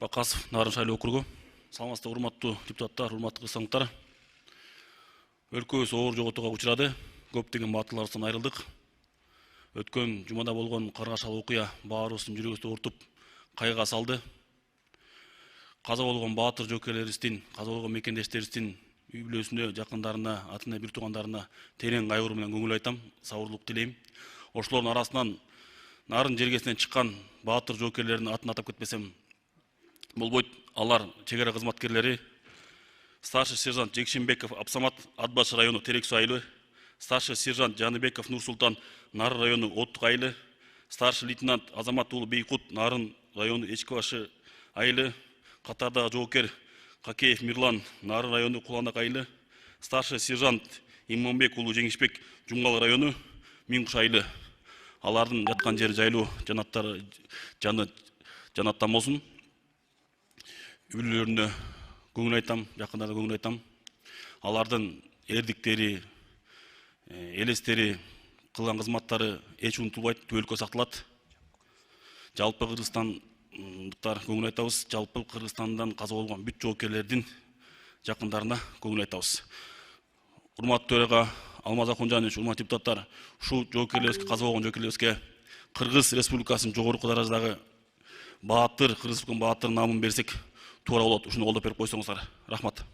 Бакасов, Нарын шайлоо округу. Саламатсыздар, урматтуу депутаттар, урматтуу кыргызстандыктар. Өлкөбүз оор жоготууга учурады. Көптөгөн батырларыбыздан айрылдык. Өткөн жумада болгон каргашал окуя баарыбыздын жүрөгүбүздү оорутуп, кайгыга салды. Каза болгон баатыр жоокерлерибиздин, каза болгон мекендештерибиздин үй бүлөсүнө, жакындарына, атына, бир туугандарына терең кайгыруу менен көңүл айтам, сабырлык тилейм. Ошолордун арасынан Нарын жергесинен чыккан баатыр жоокерлердин атын атап кетпесем болбойт. Алар чегара кызматкерлери: старший сержант Жекшенбеков Абсамат, Атбаш району Терексу айылы; старший сержант Жаныбеков Нурсултан, Нарын району Оттук айылы; старший лейтенант Азамат уулу Бейкут, Нарын району Эчкибашы айылы; катардагы жоокер Какеев Мирлан, Нарын району Куланак айылы; старший сержант Иманбек уулу Жеңишбек, Жумгал району Миңкуш айылы. Алардын жаткан жери жайлуу, жанаттары жаны жанаттан болсун. Үй бүлөлөрүнө көңүл айтам, жакындарына көңүл айтам. Алардын эрдиктери, элестери, кылган кызматтары эч унутулбайт, түбөлүккө сакталат. Жалпы кыргызстандыктар көңүл айтабыз. Жалпы Кыргызстандан каза болгон бүт жоокерлердин жакындарына көңүл айтабыз. Урматтуу төраға Алмаз Акунжанович, урматтуу депутаттар, ушул жоокерлерибизге, каза болгон жоокерлерибизге Кыргыз Республикасынын жогорку даражадагы баатыр, Кыргыз баатыр намын берсек туура болот. Ушуну колдоп берип койсоңуздар. Рахмат.